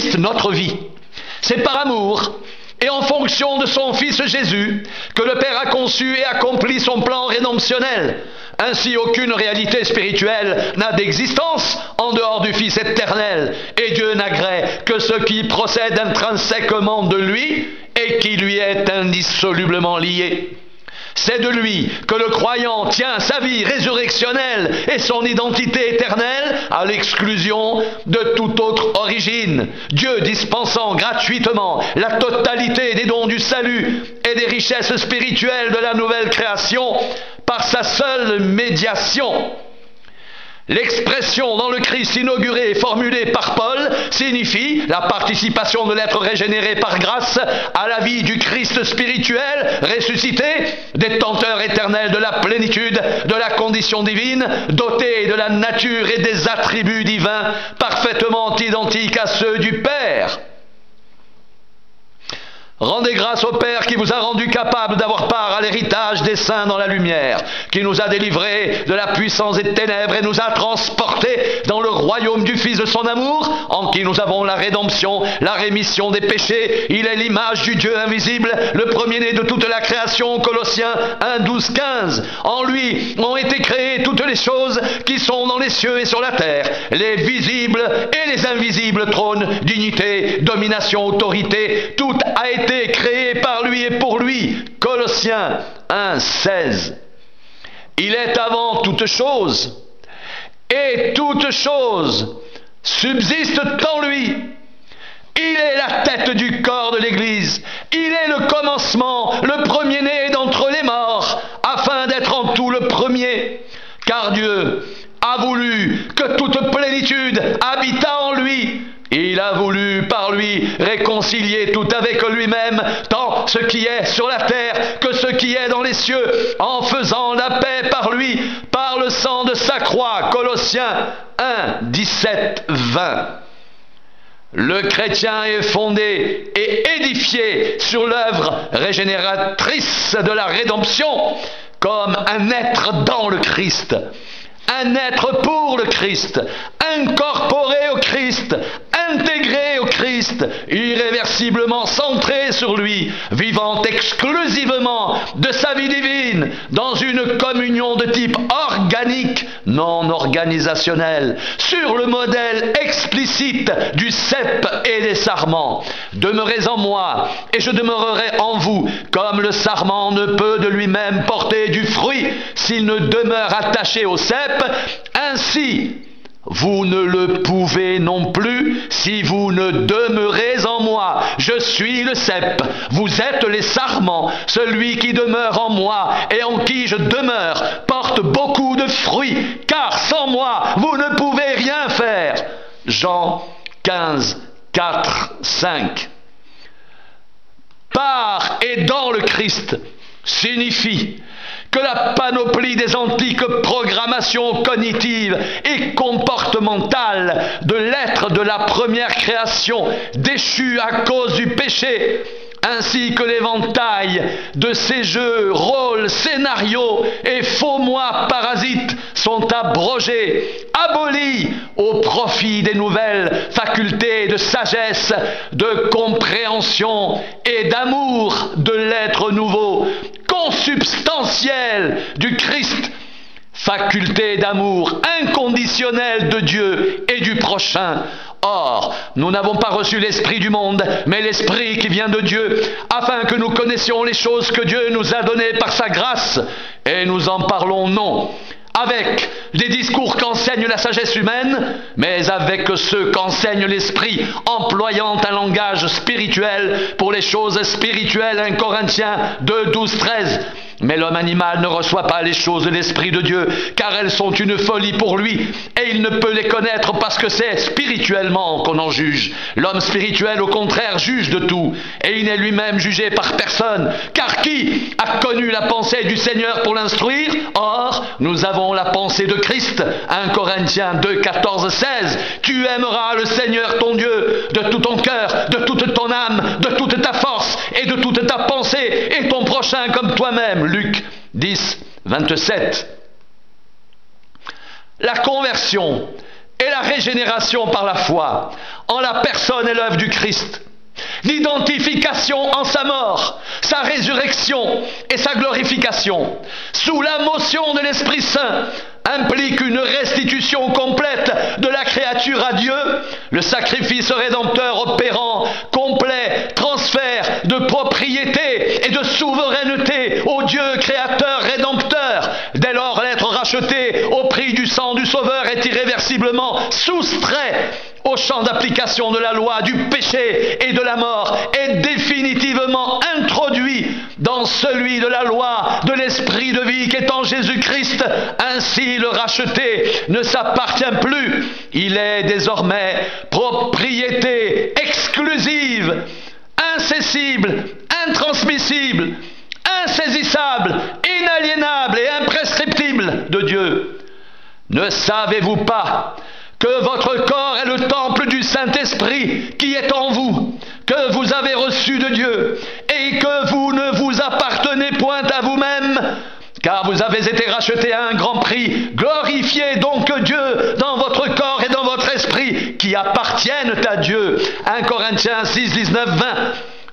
Christ notre vie. C'est par amour et en fonction de son Fils Jésus que le Père a conçu et accompli son plan rédemptionnel. Ainsi, aucune réalité spirituelle n'a d'existence en dehors du Fils éternel, et Dieu n'agrée que ce qui procède intrinsèquement de lui et qui lui est indissolublement lié. C'est de lui que le croyant tient sa vie résurrectionnelle et son identité éternelle à l'exclusion de toute autre origine. Dieu dispensant gratuitement la totalité des dons du salut et des richesses spirituelles de la nouvelle création par sa seule médiation. L'expression dans le Christ inauguré et formulée par Paul signifie la participation de l'être régénéré par grâce à la vie du Christ spirituel ressuscité, détenteur éternel de la plénitude de la condition divine, doté de la nature et des attributs divins parfaitement identiques à ceux du Père. Rendez grâce au Père qui vous a rendu capable d'avoir part à l'héritage des saints dans la lumière, qui nous a délivrés de la puissance des ténèbres et nous a transportés dans le royaume du Fils de son amour, en qui nous avons la rédemption, la rémission des péchés. Il est l'image du Dieu invisible, le premier-né de toute la création, Colossiens 1, 12, 15. En lui ont été créées toutes les choses qui sont dans les cieux et sur la terre, les visibles et les invisibles, trônes, dignité, domination, autorité, tout a été créé par lui et pour lui. Colossiens 1, 16. Il est avant toute chose, et toute chose subsiste en lui. Il est la tête du corps de l'Église. Il est le commencement, le premier-né d'entre les morts, afin d'être en tout le premier. Car Dieu a voulu que toute plénitude habitât en lui. Il a voulu par lui réconcilier tout avec lui-même, tant ce qui est sur la terre que ce qui est dans les cieux, en faisant la paix par lui, par le sang de sa croix. Colossiens 1, 17, 20. Le chrétien est fondé et édifié sur l'œuvre régénératrice de la rédemption, comme un être dans le Christ. Un être pour le Christ, incorporé au Christ, intégré au Christ, irréversiblement centré sur lui, vivant exclusivement de sa vie divine, dans une communion de type organique, non organisationnel, sur le modèle explicite du cep et des sarments. Demeurez en moi, et je demeurerai en vous, comme le sarment ne peut de lui-même porter du fruit s'il ne demeure attaché au cep. Ainsi, vous ne le pouvez non plus si vous ne demeurez en moi. Je suis le cep, vous êtes les sarments. Celui qui demeure en moi et en qui je demeure porte beaucoup de fruits, car sans moi, vous ne pouvez rien faire. Jean 15, 4, 5. Par et dans le Christ signifie que la panoplie des antiques programmations cognitives et comportementales de l'être de la première création déchue à cause du péché, ainsi que l'éventail de ces jeux, rôles, scénarios et faux moi parasites sont abrogés, abolis au profit des nouvelles facultés de sagesse, de compréhension et d'amour de l'être nouveau, consubstantiel du Christ, faculté d'amour inconditionnel de Dieu et du prochain. Or, nous n'avons pas reçu l'esprit du monde, mais l'esprit qui vient de Dieu, afin que nous connaissions les choses que Dieu nous a données par sa grâce, et nous en parlons non avec les discours qu'enseigne la sagesse humaine, mais avec ceux qu'enseigne l'esprit, employant un langage spirituel pour les choses spirituelles. 1 Corinthiens 2, 12, 13. Mais l'homme animal ne reçoit pas les choses de l'Esprit de Dieu, car elles sont une folie pour lui, et il ne peut les connaître parce que c'est spirituellement qu'on en juge. L'homme spirituel, au contraire, juge de tout, et il n'est lui-même jugé par personne. Car qui a connu la pensée du Seigneur pour l'instruire? Or, nous avons la pensée de Christ. 1 Corinthiens 2, 14, 16. Tu aimeras le Seigneur ton Dieu de tout ton cœur, de toute ton âme, de toute ta force et de toute ta pensée, et ton prochain comme toi-même. Luc 10, 27. La conversion est la régénération par la foi en la personne et l'œuvre du Christ. L'identification en sa mort, sa résurrection et sa glorification, sous la motion de l'Esprit Saint, implique une restitution complète de la créature à Dieu, le sacrifice rédempteur opérant, complet transfert de propriété et de souveraineté au Dieu créateur rédempteur. Dès lors, l'être racheté au prix du sang du Sauveur est irréversiblement soustrait au champ d'application de la loi, du péché et de la mort, est définitivement introduit dans celui de la loi, de l'esprit de vie qui est en Jésus-Christ. Ainsi, le racheté ne s'appartient plus. Il est désormais propriété exclusive, incessible, intransmissible, insaisissable, inaliénable et imprescriptible de Dieu. Ne savez-vous pas que votre corps est le temple du Saint-Esprit qui est en vous, que vous avez reçu de Dieu, et que vous ne vous appartenez point à vous-même, car vous avez été rachetés à un grand prix. Glorifiez donc Dieu dans votre corps et dans votre esprit, qui appartiennent à Dieu. 1 Corinthiens 6, 19, 20.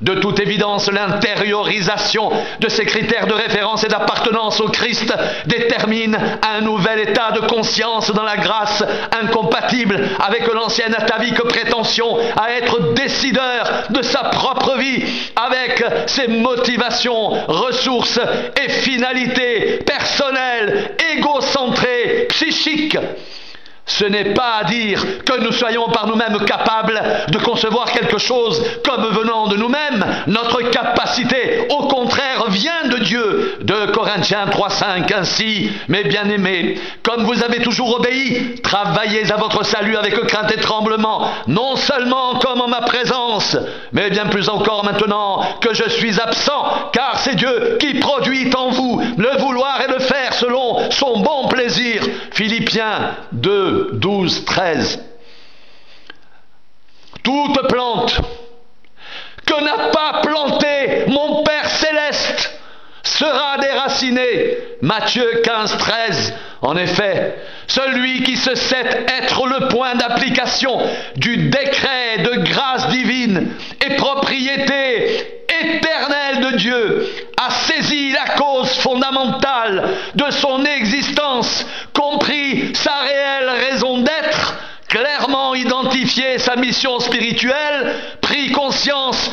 De toute évidence, l'intériorisation de ces critères de référence et d'appartenance au Christ détermine un nouvel état de conscience dans la grâce, incompatible avec l'ancienne atavique prétention à être décideur de sa propre vie, avec ses motivations, ressources et finalités personnelles, égocentrées, psychiques. Ce n'est pas à dire que nous soyons par nous-mêmes capables de concevoir quelque chose comme venant de nous-mêmes. Notre capacité, au contraire, vient de Dieu. 2 Corinthiens 3,5. Ainsi, mes bien-aimés, comme vous avez toujours obéi, travaillez à votre salut avec crainte et tremblement, non seulement comme en ma présence, mais bien plus encore maintenant que je suis absent, car c'est Dieu qui produit en vous le vouloir et le faire selon son bon plaisir. Philippiens 2, 12, 13. Toute plante que n'a pas plantée mon Père céleste sera déracinée. Matthieu 15, 13. En effet, celui qui se sait être le point d'application du décret de grâce divine et propriété éternelle de Dieu a saisi la cause fondamentale de son existence, compris sa réelle raison d'être, clairement identifié sa mission spirituelle, pris conscience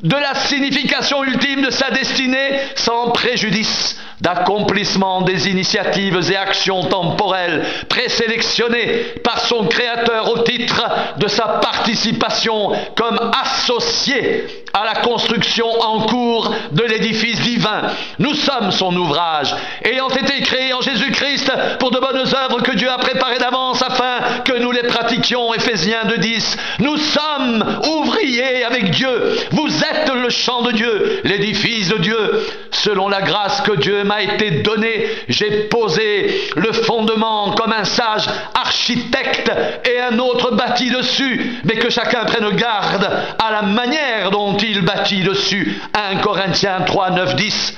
de la signification ultime de sa destinée, sans préjudice d'accomplissement des initiatives et actions temporelles présélectionnées par son Créateur au titre de sa participation comme associé à la construction en cours de l'édifice divin. Nous sommes son ouvrage, ayant été créés en Jésus-Christ pour de bonnes œuvres que Dieu a préparées d'avance afin que nous les pratiquions. Éphésiens 2,10. Nous sommes ouvriers avec Dieu. Vous êtes le champ de Dieu, l'édifice de Dieu. Selon la grâce que Dieu m'a été donnée, j'ai posé le fondement comme un sage architecte et un autre bâtit dessus, mais que chacun prenne garde à la manière dont il bâtit dessus. 1 Corinthiens 3, 9, 10.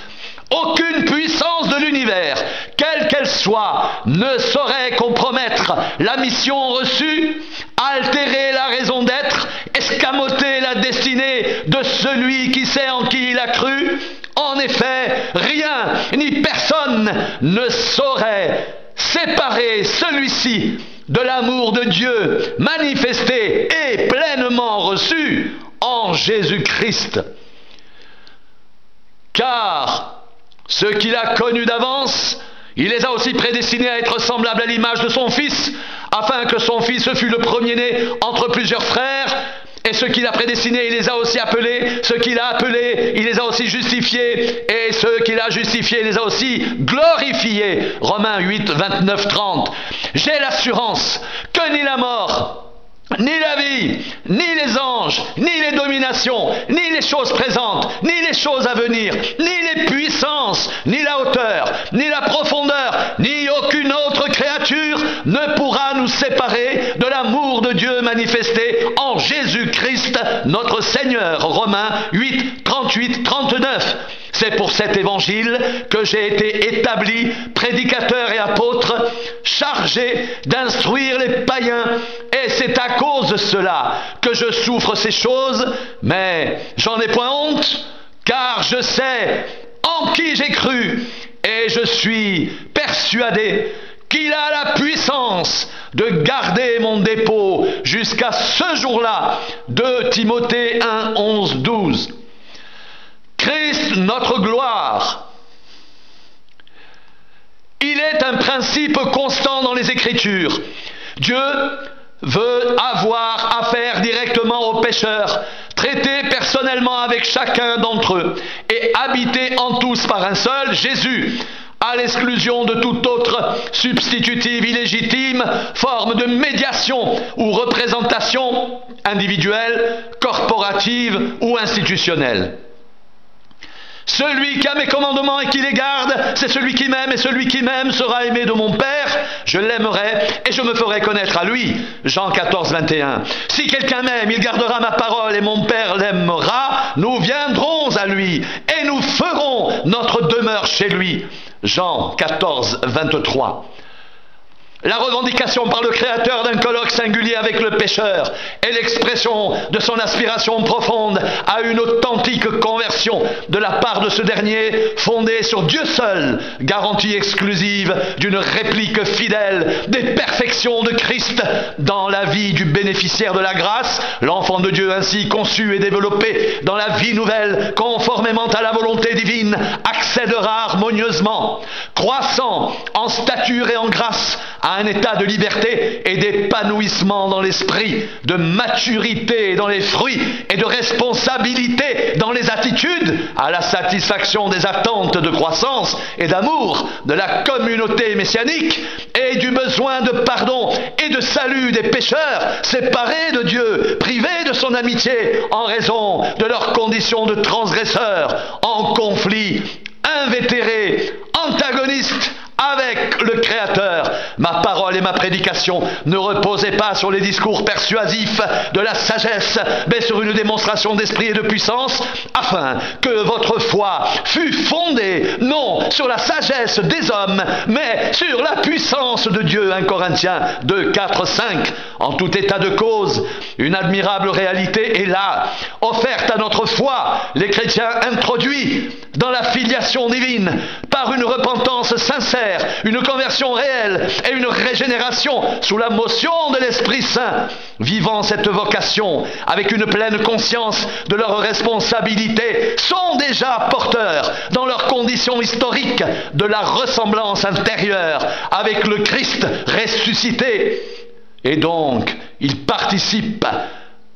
Aucune puissance de l'univers, quelle qu'elle soit, ne saurait compromettre la mission reçue, altérer la raison d'être, escamoter la destinée de celui qui sait en qui il a cru. En effet, rien ni personne ne saurait séparer celui-ci de l'amour de Dieu manifesté et pleinement reçu en Jésus-Christ. Car ceux qu'il a connus d'avance, il les a aussi prédestinés à être semblables à l'image de son Fils, afin que son Fils fût le premier-né entre plusieurs frères. Et ceux qu'il a prédestinés, il les a aussi appelés. Ceux qu'il a appelés, il les a aussi justifiés. Et ceux qu'il a justifiés, il les a aussi glorifiés. Romains 8, 29, 30. J'ai l'assurance que ni la mort, ni la vie, ni les anges, ni les dominations, ni les choses présentes, ni les choses à venir, ni les puissances, ni la hauteur, ni la profondeur, ni aucune autre créature ne pourra nous séparer de l'amour de Dieu manifesté en Jésus-Christ notre Seigneur. Romains 8, 38, 39. C'est pour cet évangile que j'ai été établi prédicateur et apôtre, chargé d'instruire les païens, et c'est à cause de cela que je souffre ces choses, mais j'en ai point honte, car je sais en qui j'ai cru, et je suis persuadé qu'il a la puissance de garder mon dépôt jusqu'à ce jour-là. 2 Timothée 1, 11, 12. Christ, notre gloire. Il est un principe constant dans les Écritures. Dieu veut avoir affaire directement aux pécheurs, traiter personnellement avec chacun d'entre eux et habiter en tous par un seul, Jésus, à l'exclusion de toute autre substitutive illégitime forme de médiation ou représentation individuelle, corporative ou institutionnelle. Celui qui a mes commandements et qui les garde, c'est celui qui m'aime, et celui qui m'aime sera aimé de mon Père. Je l'aimerai et je me ferai connaître à lui. Jean 14, 21. Si quelqu'un m'aime, il gardera ma parole et mon Père l'aimera. Nous viendrons à lui et nous ferons notre demeure chez lui. Jean 14, 23. La revendication par le Créateur d'un colloque singulier avec le pécheur est l'expression de son aspiration profonde à une authentique conversion de la part de ce dernier, fondée sur Dieu seul, garantie exclusive d'une réplique fidèle des perfections de Christ dans la vie du bénéficiaire de la grâce, l'enfant de Dieu ainsi conçu et développé dans la vie nouvelle, conformément à la volonté divine, accédera harmonieusement, croissant en stature et en grâce, à un état de liberté et d'épanouissement dans l'esprit, de maturité dans les fruits et de responsabilité dans les attitudes, à la satisfaction des attentes de croissance et d'amour de la communauté messianique et du besoin de pardon et de salut des pécheurs séparés de Dieu, privés de son amitié en raison de leurs conditions de transgresseurs, en conflit, invétérés, antagonistes avec le Créateur. Ma parole et ma prédication ne reposaient pas sur les discours persuasifs de la sagesse, mais sur une démonstration d'esprit et de puissance, afin que votre foi fût fondée non sur la sagesse des hommes, mais sur la puissance de Dieu. 1 Corinthiens 2, 4, 5. En tout état de cause, une admirable réalité est là, offerte à notre foi, les chrétiens introduits dans la filiation divine par une repentance sincère, une conversion réelle et une régénération sous la motion de l'Esprit Saint, vivant cette vocation avec une pleine conscience de leur responsabilité, sont déjà porteurs dans leur condition historique de la ressemblance intérieure avec le Christ ressuscité. Et donc, ils participent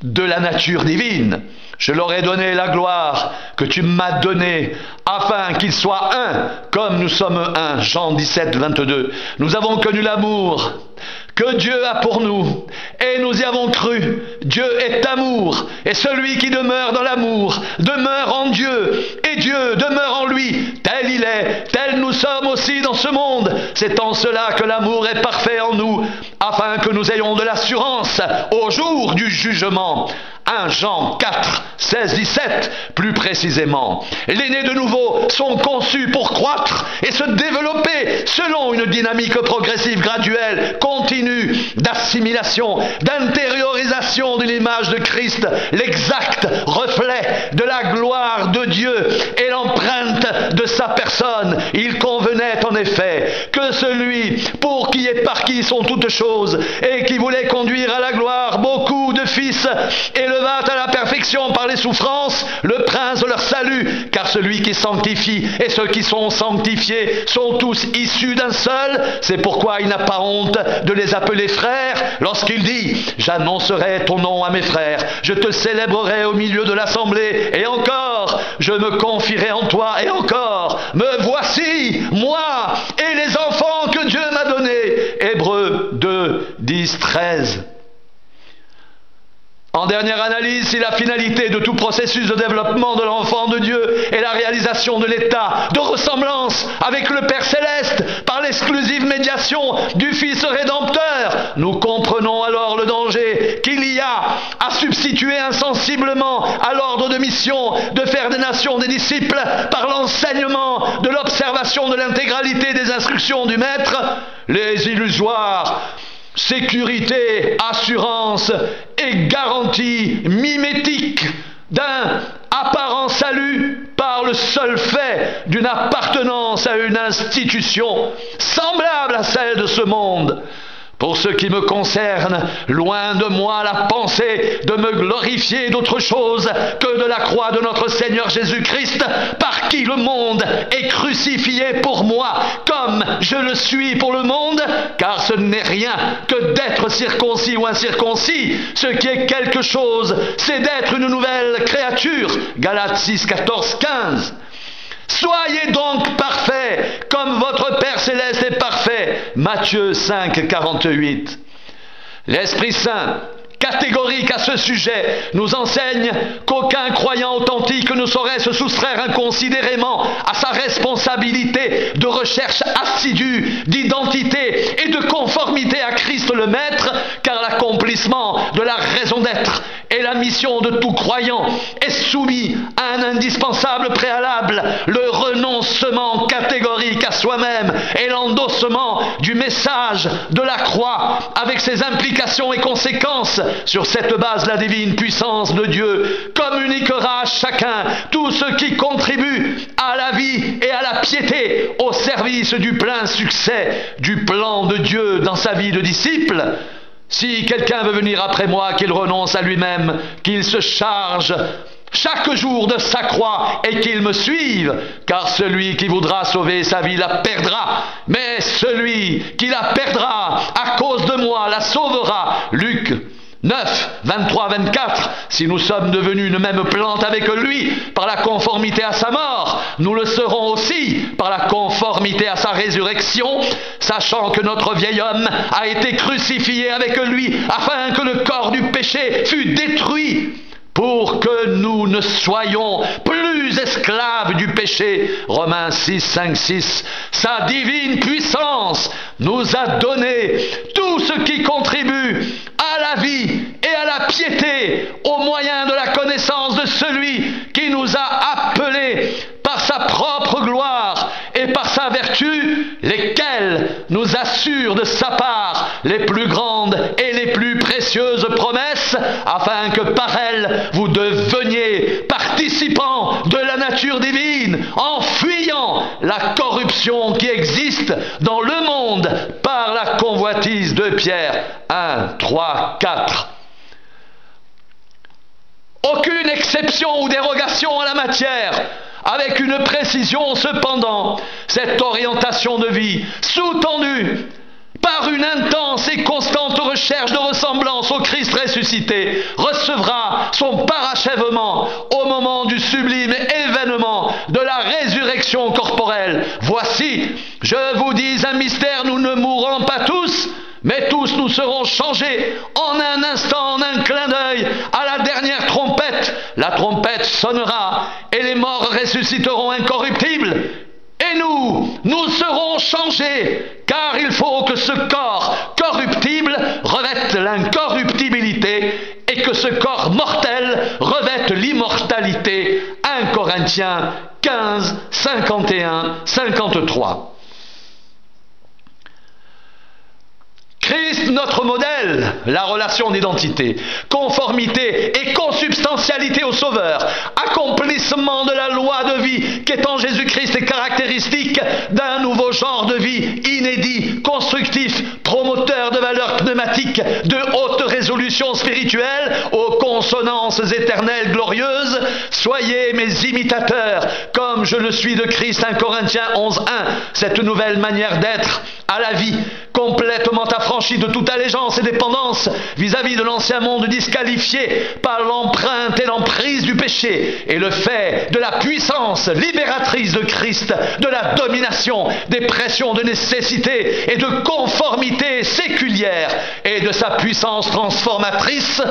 de la nature divine. Je leur ai donné la gloire que tu m'as donnée, afin qu'ils soient un, comme nous sommes un. Jean 17, 22. Nous avons connu l'amour que Dieu a pour nous, et nous y avons cru. Dieu est amour, et celui qui demeure dans l'amour demeure en Dieu, et Dieu demeure en lui. Tel il est, tel nous sommes aussi dans ce monde. C'est en cela que l'amour est parfait en nous, afin que nous ayons de l'assurance au jour du jugement. 1 Jean 4, 16, 17, plus précisément. Les nés de nouveau sont conçus pour croître et se développer selon une dynamique progressive, graduelle, continue, d'assimilation, d'intériorisation de l'image de Christ, l'exact reflet de la gloire de Dieu et l'empreinte de sa personne. Il convenait en effet que celui pour qui et par qui sont toutes choses et qui voulait conduire à la gloire beaucoup de fils élevant à la perfection par les souffrances, le prince de leur salut, car celui qui sanctifie et ceux qui sont sanctifiés sont tous issus d'un seul. C'est pourquoi il n'a pas honte de les appeler frères lorsqu'il dit « J'annoncerai ton nom à mes frères, je te célébrerai au milieu de l'assemblée, et encore, je me confierai en toi, et encore, me voici, moi, et les enfants que Dieu m'a donnés. » Hébreux 2, 10, 13. En dernière analyse, si la finalité de tout processus de développement de l'enfant de Dieu est la réalisation de l'état de ressemblance avec le Père Céleste par l'exclusive médiation du Fils Rédempteur, nous comprenons alors le danger qu'il y y a substitué insensiblement à l'ordre de mission de faire des nations des disciples par l'enseignement de l'observation de l'intégralité des instructions du Maître, les illusoires sécurité, assurance et garantie mimétique d'un apparent salut par le seul fait d'une appartenance à une institution semblable à celle de ce monde. Pour ce qui me concerne, loin de moi la pensée de me glorifier d'autre chose que de la croix de notre Seigneur Jésus-Christ, par qui le monde est crucifié pour moi, comme je le suis pour le monde, car ce n'est rien que d'être circoncis ou incirconcis. Ce qui est quelque chose, c'est d'être une nouvelle créature. Galates 6, 14, 15. Soyez donc parfaits, comme votre Père Céleste est parfait. Matthieu 5, 48. L'Esprit Saint, catégorique à ce sujet, nous enseigne qu'aucun croyant authentique ne saurait se soustraire inconsidérément à sa responsabilité de recherche assidue d'identité et de conformité à Christ le Maître, car l'accomplissement de la raison d'être et la mission de tout croyant est soumis à un indispensable préalable, le renoncement catégorique à soi-même et l'endossement du message de la croix avec ses implications et conséquences. Sur cette base, la divine puissance de Dieu communiquera à chacun tout ce qui contribue à la vie et à la piété au service du plein succès du plan de Dieu dans sa vie de disciple. Si quelqu'un veut venir après moi, qu'il renonce à lui-même, qu'il se charge chaque jour de sa croix et qu'il me suive, car celui qui voudra sauver sa vie la perdra, mais celui qui la perdra à cause de moi la sauvera. Luc 9, 23, 24. Si nous sommes devenus une même plante avec lui par la conformité à sa mort, nous le serons aussi par la conformité à sa résurrection, sachant que notre vieil homme a été crucifié avec lui afin que le corps du péché fût détruit, pour que nous ne soyons plus esclaves du péché. Romains 6, 5, 6. Sa divine puissance nous a donné tout ce qui contribue à la vie et à la piété au moyen de la connaissance de celui qui nous a appelés par sa propre gloire et par sa vertu, lesquels nous assurent de sa part les plus grandes et les plus précieuses promesses, afin que par elles vous deveniez participants de la nature divine, en fuyant la corruption qui existe dans le monde par la convoitise de Pierre 1, 3, 4. Aucune exception ou dérogation en la matière, avec une précision cependant, cette orientation de vie sous-tendue par une intense et constante recherche de ressemblance au Christ ressuscité, recevra son parachèvement au moment du sublime événement de la résurrection corporelle. Voici, je vous dis un mystère, nous ne mourrons pas tous, mais tous nous serons changés en un instant, en un clin d'œil, à la dernière trompette. La trompette sonnera et les morts ressusciteront incorruptibles. Et nous serons changés, car il faut que ce corps corruptible revête l'incorruptibilité et que ce corps mortel revête l'immortalité. 1 Corinthiens 15, 51, 53. Christ, notre modèle, la relation d'identité, conformité et consubstantialité au Sauveur, accomplissement de la loi de vie qui est en Jésus-Christ est caractéristique d'un nouveau genre de vie inédit, constructif, promoteur de valeurs pneumatiques de haute résolution spirituelle aux consonances éternelles glorieuses. Soyez mes imitateurs comme je le suis de Christ. 1 Corinthiens 11, 1. Cette nouvelle manière d'être à la vie, complètement affranchie de toute allégeance et dépendance vis-à-vis de l'ancien monde disqualifié par l'empreinte et l'emprise du péché, et le fait de la puissance libératrice de Christ, de la domination des pressions de nécessité et de conformité séculière, et de sa puissance transformatrice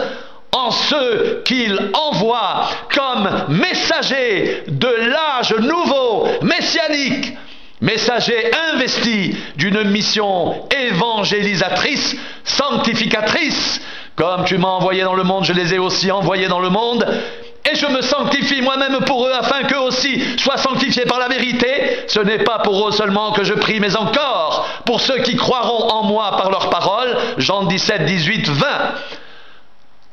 en ceux qu'il envoie comme messagers de l'âge nouveau messianique, messager investi d'une mission évangélisatrice, sanctificatrice, Comme tu m'as envoyé dans le monde, je les ai aussi envoyés dans le monde. Et je me sanctifie moi-même pour eux, afin qu'eux aussi soient sanctifiés par la vérité. Ce n'est pas pour eux seulement que je prie, mais encore pour ceux qui croiront en moi par leur parole. Jean 17, 18, 20.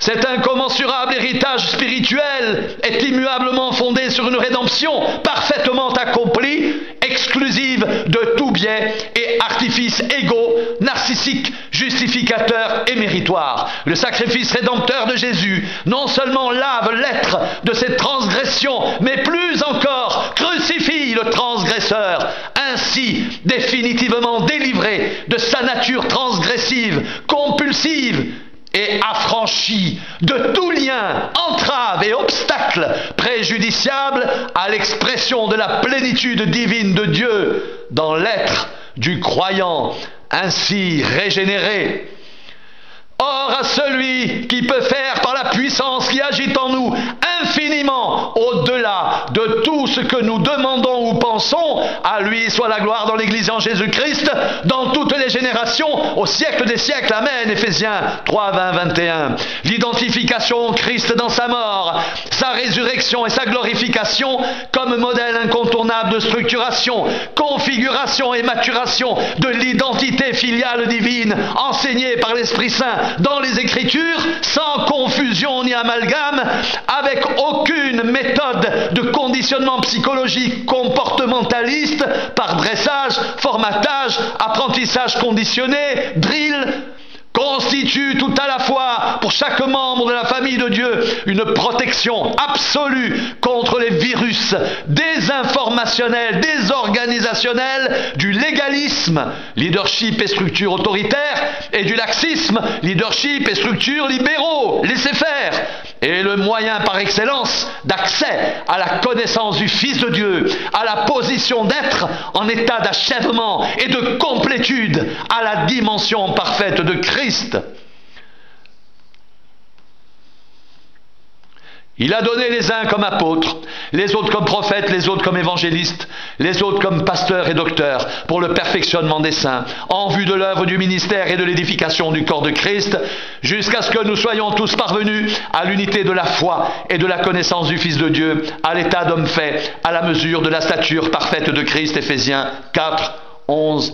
Cet incommensurable héritage spirituel est immuablement fondé sur une rédemption parfaitement accomplie, exclusive de tout biais et artifices égaux, narcissiques, justificateurs et méritoires. Le sacrifice rédempteur de Jésus non seulement lave l'être de ses transgressions, mais plus encore crucifie le transgresseur, ainsi définitivement délivré de sa nature transgressive, compulsive, et affranchi de tout lien, entrave et obstacle préjudiciable à l'expression de la plénitude divine de Dieu dans l'être du croyant ainsi régénéré. Or, à celui qui peut faire par la puissance qui agit en nous infiniment au-delà de tout ce que nous demandons ou pensons, à lui soit la gloire dans l'Église en Jésus-Christ, dans toutes les générations, au siècle des siècles. Amen. Éphésiens 3, 20, 21. L'identification au Christ dans sa mort, sa résurrection et sa glorification comme modèle incontournable de structuration, configuration et maturation de l'identité filiale divine enseignée par l'Esprit Saint dans les Écritures, sans confusion ni amalgame, avec aucune méthode de conditionnement psychologique comportementaliste par dressage, formatage, apprentissage conditionné, drill, constitue tout à la fois pour chaque membre de la famille de Dieu une protection absolue contre les virus désinformationnels, désorganisationnels du légalisme, leadership et structure autoritaire, et du laxisme, leadership et structure libéraux, laissez faire, et le moyen par excellence d'accès à la connaissance du Fils de Dieu, à la position d'être en état d'achèvement et de complétude, à la dimension parfaite de Christ. Il a donné les uns comme apôtres, les autres comme prophètes, les autres comme évangélistes, les autres comme pasteurs et docteurs, pour le perfectionnement des saints, en vue de l'œuvre du ministère et de l'édification du corps de Christ, jusqu'à ce que nous soyons tous parvenus à l'unité de la foi et de la connaissance du Fils de Dieu, à l'état d'homme fait, à la mesure de la stature parfaite de Christ. Éphésiens 4, 11.